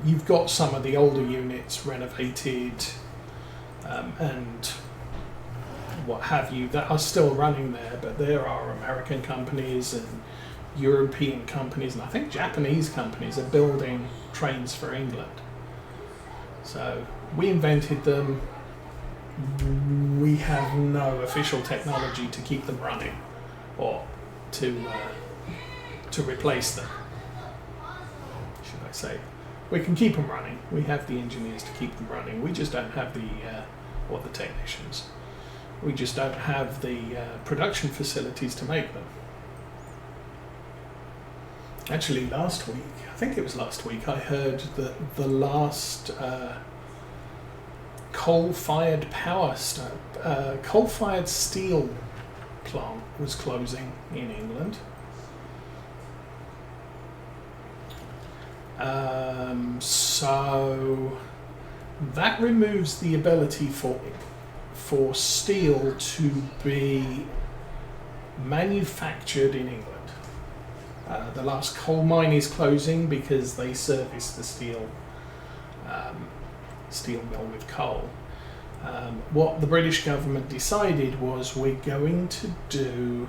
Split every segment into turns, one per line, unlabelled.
You've got some of the older units renovated and what have you that are still running there, but there are American companies and European companies, and I think Japanese companies are building trains for England. So we invented them. We have no official technology to keep them running or to replace them, should I say. We can keep them running. We have the engineers to keep them running. We just don't have the technicians. We just don't have the production facilities to make them. Actually, last week, I think it was last week, I heard that the last coal-fired steel plant was closing in England. So that removes the ability for steel to be manufactured in England. The last coal mine is closing because they service the steel mill with coal. What the British government decided was we're going to do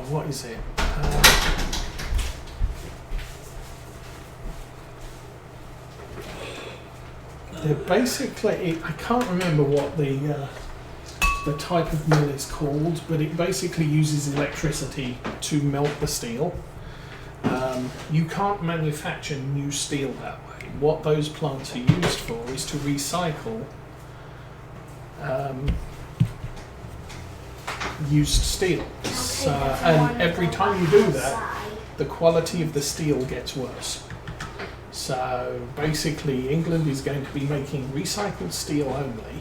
what is it? They're basically, I can't remember what the type of mill is called, but it basically uses electricity to melt the steel. You can't manufacture new steel that way. What those plants are used for is to recycle used steel. And every time you do that, the quality of the steel gets worse. So basically England is going to be making recycled steel only,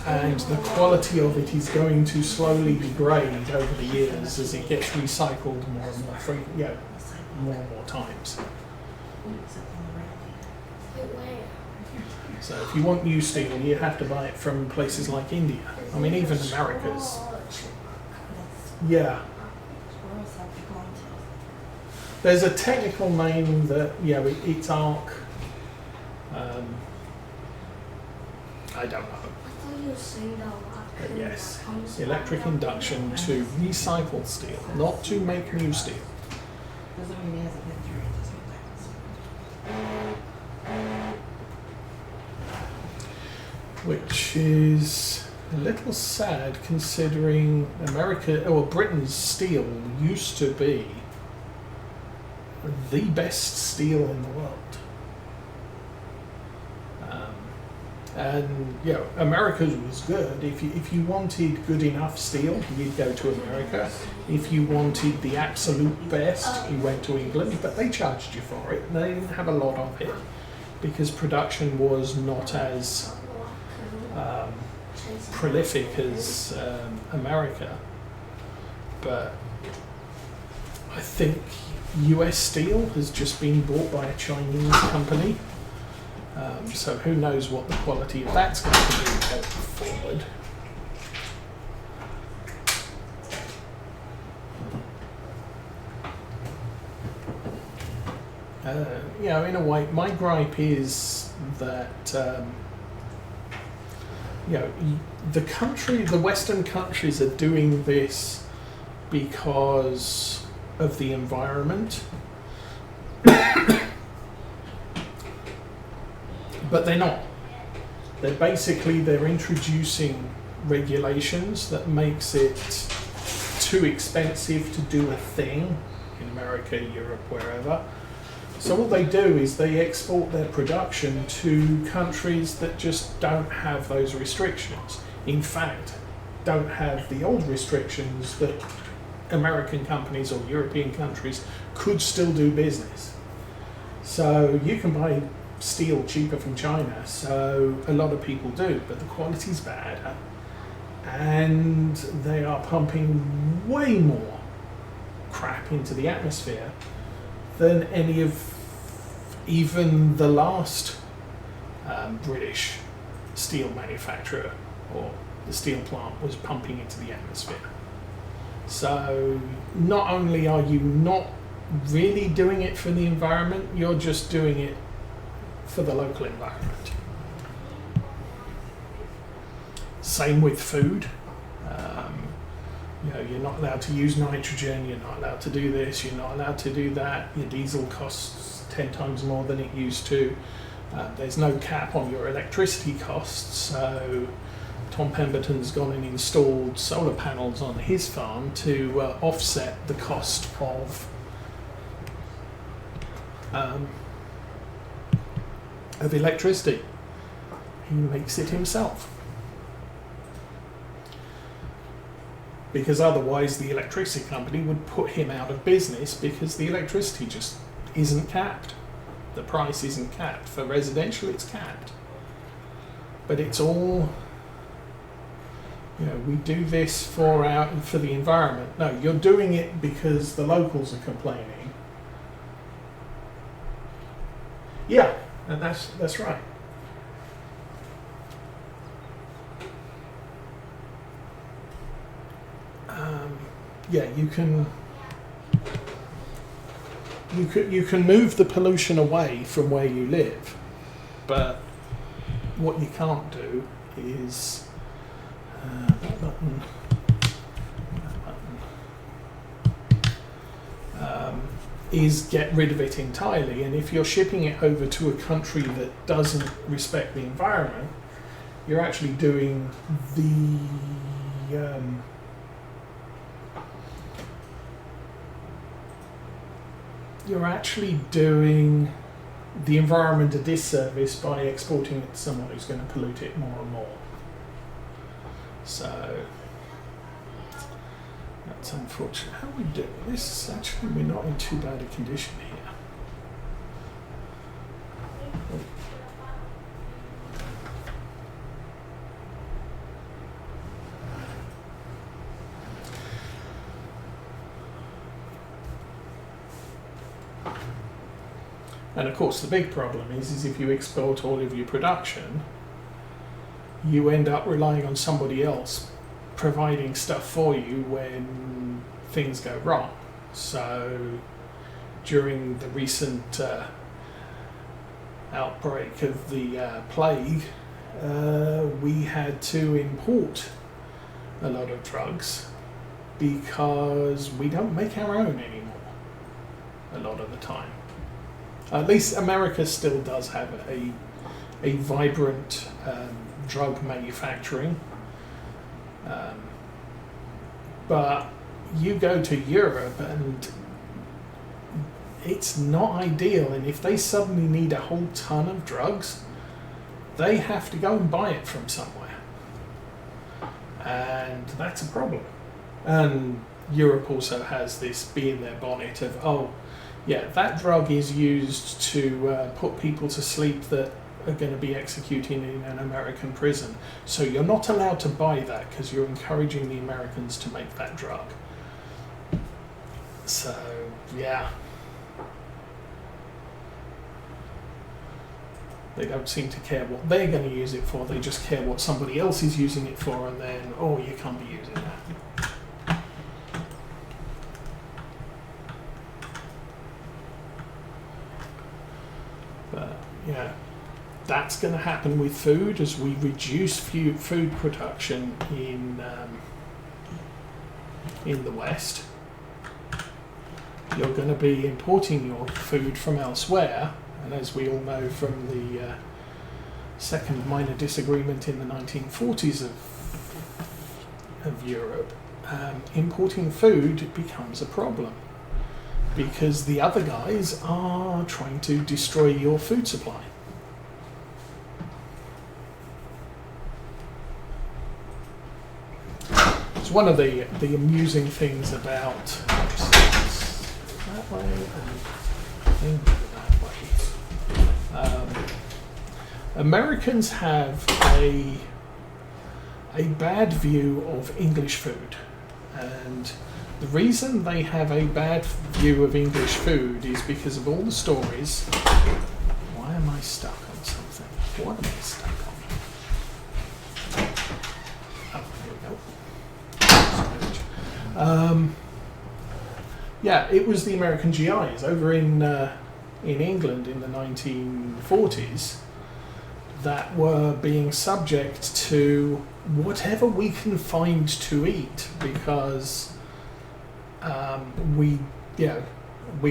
and the quality of it is going to slowly degrade over the years as it gets recycled more and more frequently, more and more times. So if you want new steel, you have to buy it from places like India. I mean, even America's. Yeah. There's a technical name that, it's arc. I don't know. But yes, electric induction to recycle steel, not to make new steel. Which is a little sad considering Britain's steel used to be the best steel in the world. And America's was good. If you wanted good enough steel, you'd go to America. If you wanted the absolute best, you went to England, but they charged you for it. They didn't have a lot of it because production was not as prolific as America. But I think US Steel has just been bought by a Chinese company. So who knows what the quality of that's going to be going forward. In a way, my gripe is that the Western countries are doing this because of the environment. But they're not. They're introducing regulations that makes it too expensive to do a thing in America, Europe, wherever. So what they do is they export their production to countries that just don't have those restrictions. In fact, don't have the old restrictions that American companies or European countries could still do business. So you can buy steel cheaper from China, so a lot of people do, but the quality's bad, and they are pumping way more crap into the atmosphere than any of even the last British steel manufacturer or the steel plant was pumping into the atmosphere. So not only are you not really doing it for the environment, you're just doing it for the local environment. Same with food. You're not allowed to use nitrogen, you're not allowed to do this, you're not allowed to do that. Your diesel costs 10 times more than it used to. There's no cap on your electricity costs, so Tom Pemberton's gone and installed solar panels on his farm to offset the cost of electricity. He makes it himself. Because otherwise the electricity company would put him out of business, because the electricity just isn't capped. The price isn't capped. For residential it's capped. But it's all, we do this for the environment. No, you're doing it because the locals are complaining. Yeah, and that's right. You can move the pollution away from where you live, but what you can't do is is get rid of it entirely. And if you're shipping it over to a country that doesn't respect the environment, you're actually doing the environment a disservice by exporting it to someone who's going to pollute it more and more. So that's unfortunate. How are we doing? This actually, we're not in too bad a condition here. And of course the big problem is if you export all of your production, you end up relying on somebody else providing stuff for you when things go wrong. So during the recent outbreak of the plague, we had to import a lot of drugs because we don't make our own anymore a lot of the time. At least America still does have a vibrant drug manufacturing, but you go to Europe and it's not ideal, and if they suddenly need a whole ton of drugs, they have to go and buy it from somewhere, and that's a problem. And Europe also has this bee in their bonnet of, oh yeah, that drug is used to put people to sleep that are going to be executed in an American prison. So you're not allowed to buy that because you're encouraging the Americans to make that drug. So, yeah. They don't seem to care what they're going to use it for. They just care what somebody else is using it for, and then, oh, you can't be using that. That's going to happen with food as we reduce food production in the West. You're going to be importing your food from elsewhere, and as we all know from the second minor disagreement in the 1940s of Europe, importing food becomes a problem because the other guys are trying to destroy your food supply. It's one of the amusing things about that way and that way. Americans have a bad view of English food, and the reason they have a bad view of English food is because of all the stories. Why am I stuck on something? What am I stuck on? Oh, here we go. Yeah, it was the American GIs over in England in the 1940s that were being subject to whatever we can find to eat, because we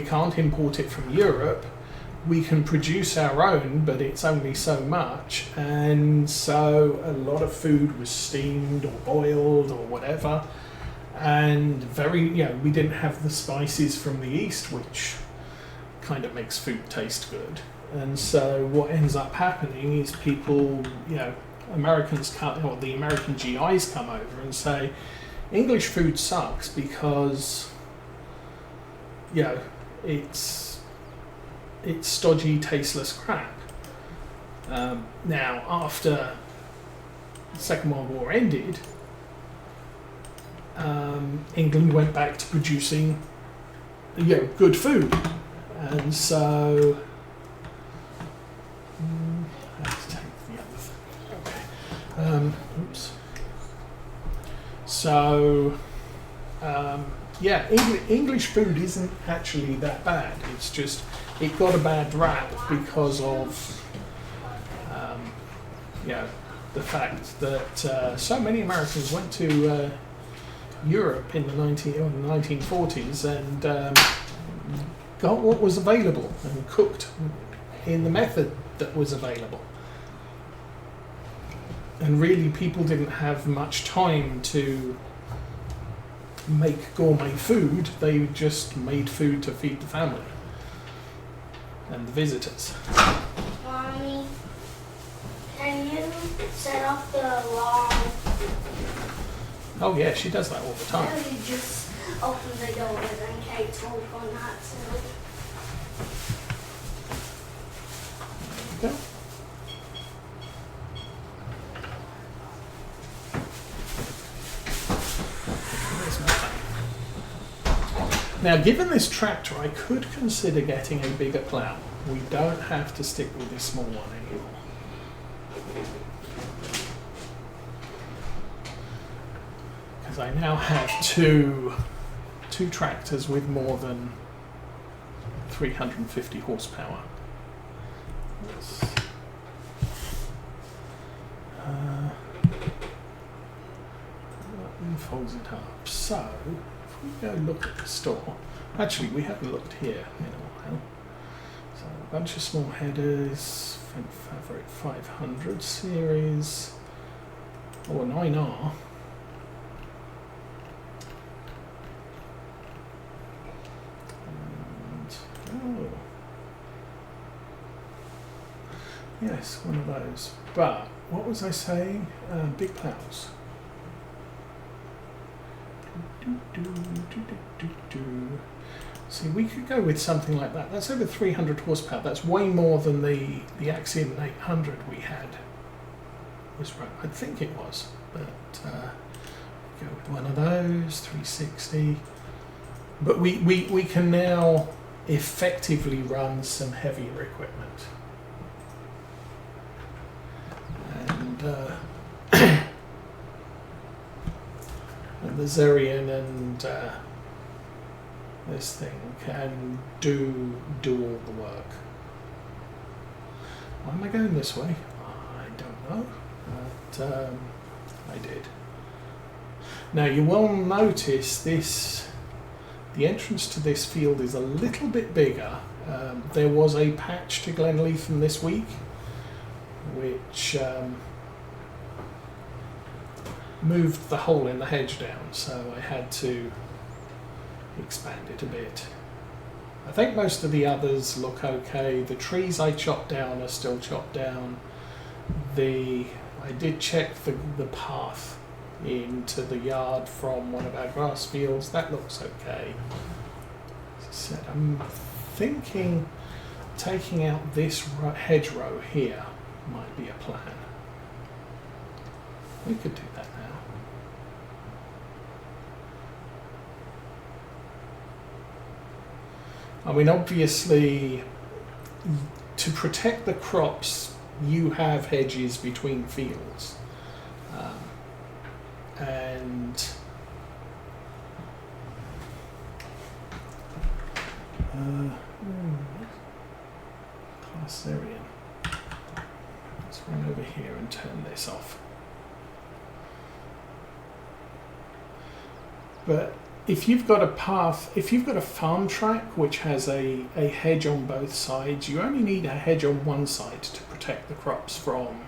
can't import it from Europe. We can produce our own, but it's only so much, and so a lot of food was steamed or boiled or whatever, and we didn't have the spices from the East, which kind of makes food taste good. And so what ends up happening is people, Americans the American GIs come over and say, English food sucks because, it's stodgy, tasteless crap. Now, after the Second World War ended, England went back to producing, good food, and so. Let's take the other thing. Okay. Oops. So, English food isn't actually that bad. It's just it got a bad rap because of, the fact that so many Americans went to Europe in the 1940s and got what was available and cooked in the method that was available. And really, people didn't have much time to make gourmet food. They just made food to feed the family and the visitors.
Mommy, can you set off the alarm?
Oh yeah, she does that all the time.
Or you just open the door and then Kate's all on that too.
There we go. There's my thing. Now, given this tractor, I could consider getting a bigger plough. We don't have to stick with this small one anymore. Because I now have two tractors with more than 350 horsepower. That folds it up. So, if we go look at the store, actually we haven't looked here in a while. So a bunch of small headers, Fabric 500 series, or 9R. And, yes, one of those. But what was I saying? Big plows. See, we could go with something like that. That's over 300 horsepower. That's way more than the Axiom 800 we had. Was right. I think it was, but go with one of those 360. But we can now effectively run some heavier equipment. And the Zerion and this thing can do all the work. Why am I going this way? I don't know, but I did. Now you will notice the entrance to this field is a little bit bigger. There was a patch to Glenleathann this week, which moved the hole in the hedge down, so I had to expand it a bit. I think most of the others look okay. The trees I chopped down are still chopped down. I did check the path into the yard from one of our grass fields. That looks okay. As I said, I'm thinking taking out this hedgerow here might be a plan. We could do that now. I mean, obviously, to protect the crops, you have hedges between fields. And Class Syrian. Let's run over here and turn this off. But if you've got a path, if you've got a farm track which has a hedge on both sides, you only need a hedge on one side to protect the crops from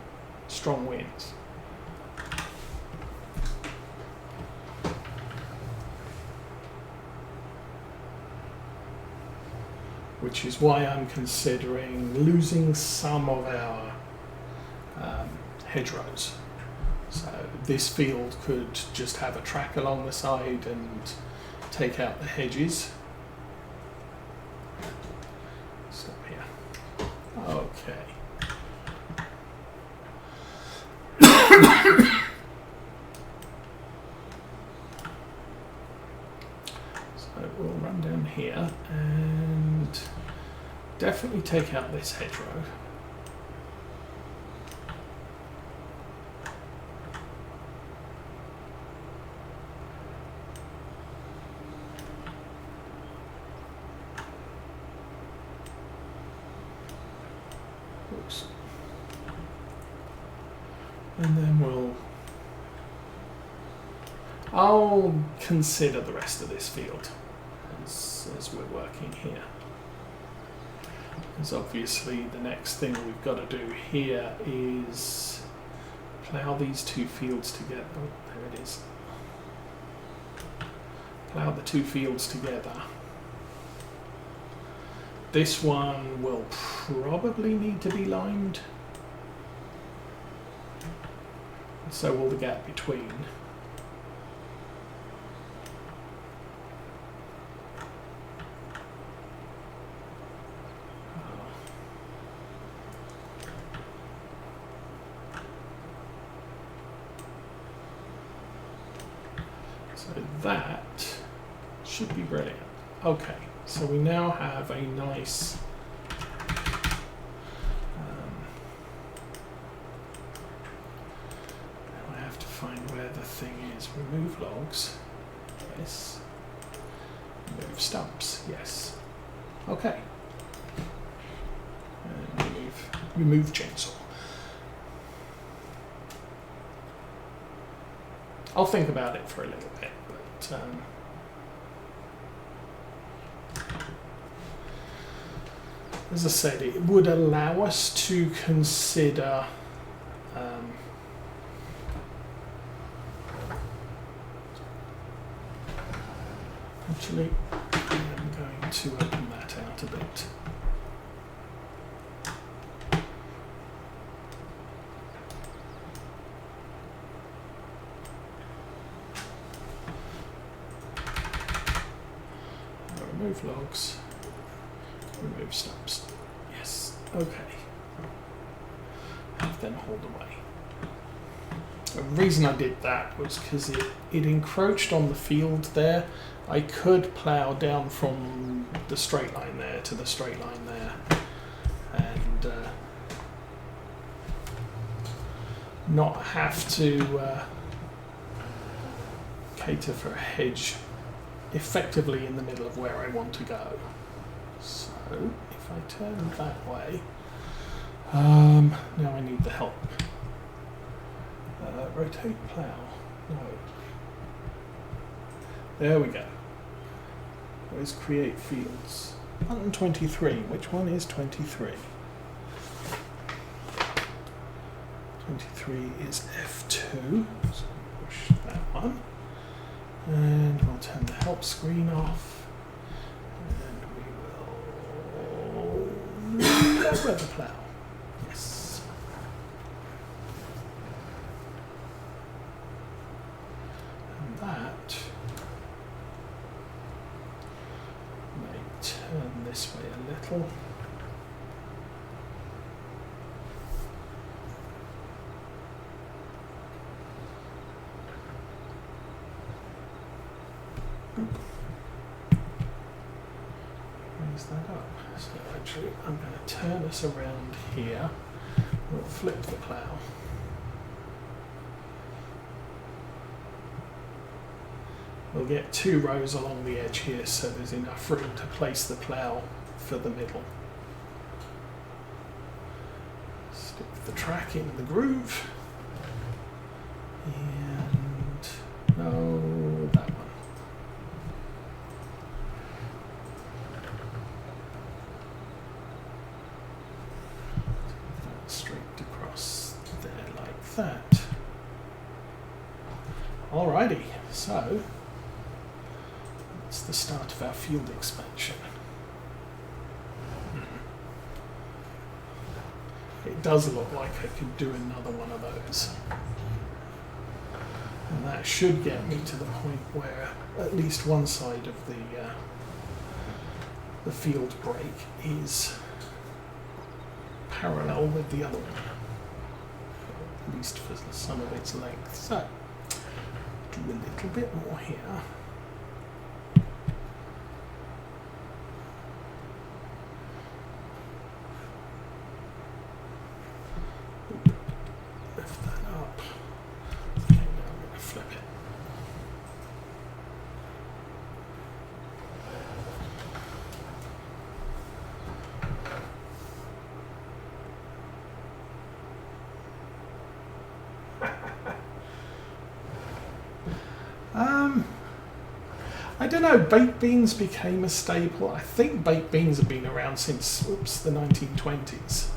strong winds. Which is why I'm considering losing some of our hedgerows. So this field could just have a track along the side and take out the hedges. Stop here. Okay. So we'll run down here and definitely take out this hedgerow. Oops. And then I'll consider the rest of this field as we're working here. Because obviously the next thing we've got to do here is plough these two fields together. Oh, there it is. Plough the two fields together. This one will probably need to be limed. So will the gap between. So that should be brilliant. Okay, so we now have a nice now I have to find where the thing is. Remove logs. Yes. Remove stumps. Yes. Okay. And remove chainsaw. I'll think about it for a little bit, but as I said, it would allow us to consider actually, I'm going to open that out a bit. Remove logs, remove stumps. Yes, okay. Have them hauled away. The reason I did that was because it encroached on the field there. I could plough down from the straight line there to the straight line there and not have to cater for a hedge effectively in the middle of where I want to go. So if I turn that way, now I need the help. Rotate plough. No. There we go. Where's create fields? Button 23. Which one is 23? 23 is F2. So push that one. And we'll turn the help screen off. And we will lower the plough. Yes. And that may turn this way a little. Raise that up. So actually I'm going to turn us around here. We'll flip the plough. we'll get 2 rows along the edge here, so there's enough room to place the plough for the middle. Stick the track in the groove. And no, that one. That straight across there like that. Alrighty, so that's the start of our field expansion. It does look like I could do another one of those. And that should get me to the point where at least one side of the field break is parallel with the other one, at least for some of its length. So, do a little bit more here. Lift that up. Okay, now I'm going to flip it. I don't know, baked beans became a staple. I think baked beans have been around since, the 1920s.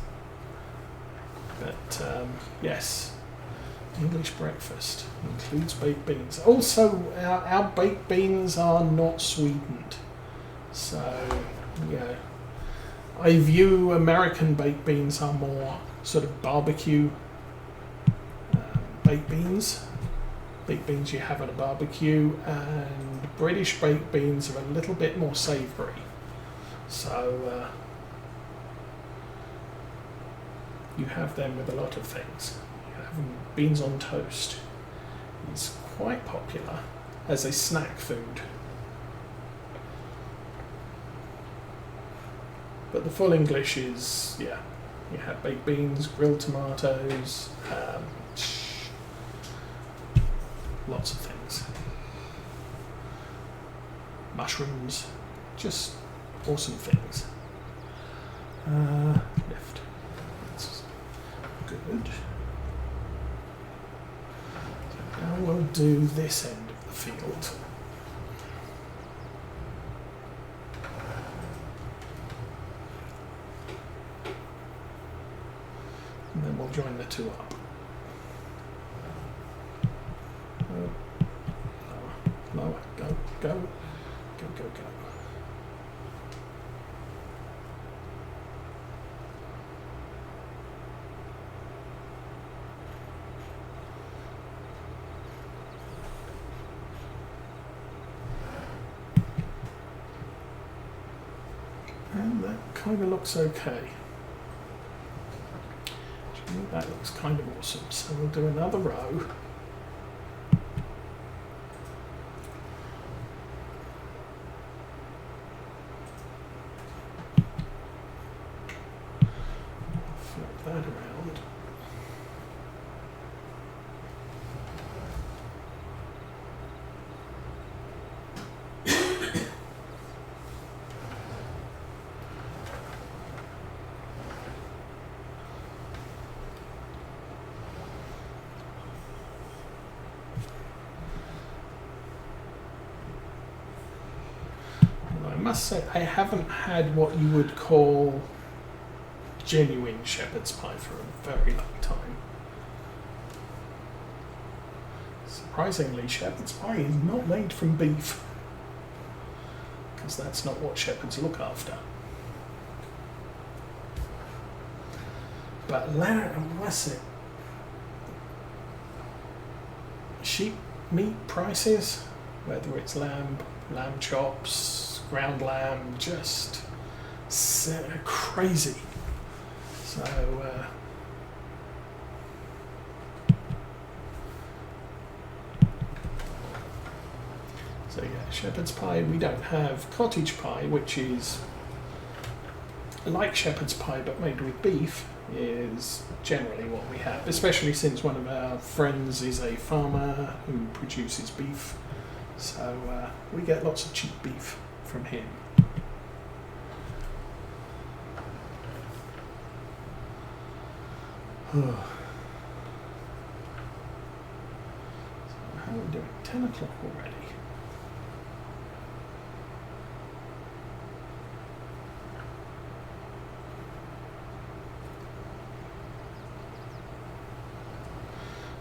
But yes, English breakfast includes baked beans. Also, our baked beans are not sweetened. So, I view American baked beans are more sort of barbecue baked beans. Baked beans you have at a barbecue, and British baked beans are a little bit more savoury. So you have them with a lot of things. You have beans on toast. It's quite popular as a snack food. But the full English is, you have baked beans, grilled tomatoes, lots of things. Mushrooms, just awesome things. Lift. That's good. So now we'll do this end of the field. And then we'll join the two up. Lower, go, go, go, go, go. And that kind of looks okay. Actually, that looks kind of awesome. So we'll do another row. Flip that around. I must say, I haven't had what you would call genuine shepherd's pie for a very long time. Surprisingly, shepherd's pie is not made from beef, because that's not what shepherds look after. But what's it? Sheep meat prices, whether it's lamb chops, ground lamb, just crazy. So yeah, shepherd's pie. We don't have cottage pie, which is like shepherd's pie but made with beef, is generally what we have, especially since one of our friends is a farmer who produces beef So we get lots of cheap beef from him. So how are we doing? 10 o'clock already.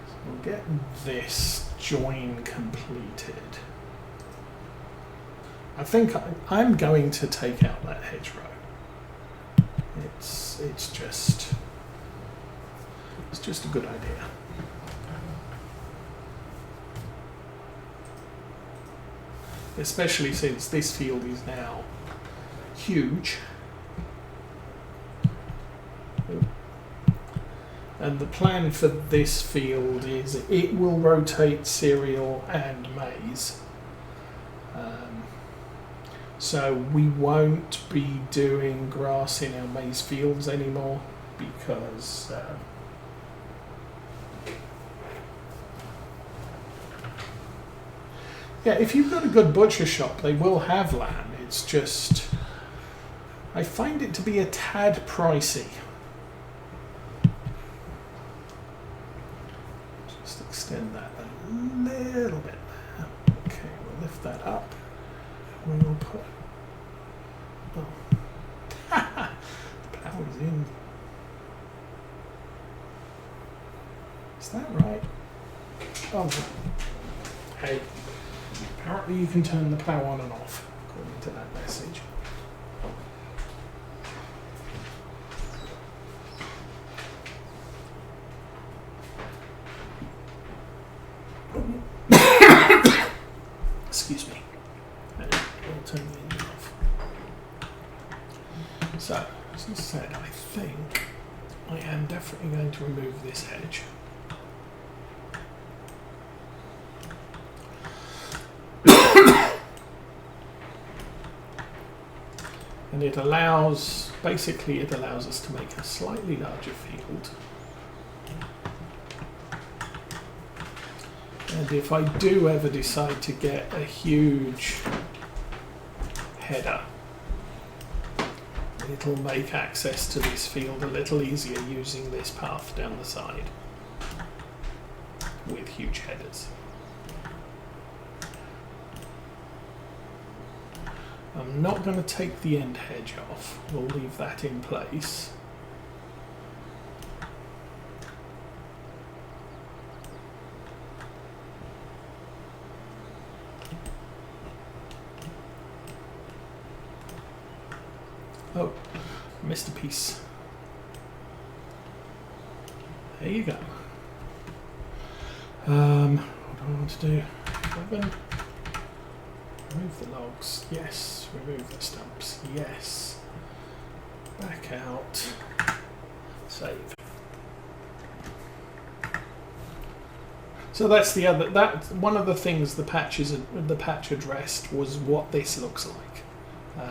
So we'll get this join completed. I think I'm going to take out that hedgerow. It's just a good idea. Especially since this field is now huge. And the plan for this field is it will rotate cereal and maize. So we won't be doing grass in our maize fields anymore because yeah, if you've got a good butcher shop, they will have lamb. It's just, I find it to be a tad pricey. Just extend that a little bit there. Okay, we'll lift that up. We'll put, oh, the power's in. Is that right? Oh, hey. Apparently you can turn the plough on and off, according to that message. Excuse me. I'll turn the engine off. So, as I said, I think I am definitely going to remove this hedge. And it allows, basically it allows us to make a slightly larger field. And if I do ever decide to get a huge header, it'll make access to this field a little easier using this path down the side with huge headers. I'm not going to take the end hedge off, we'll leave that in place. Oh, I missed a piece. There you go. What do I want to do? Remove the logs, yes. Remove the stumps, yes. Back out. Save. So that's the other. That one of the things the patch addressed was what this looks like.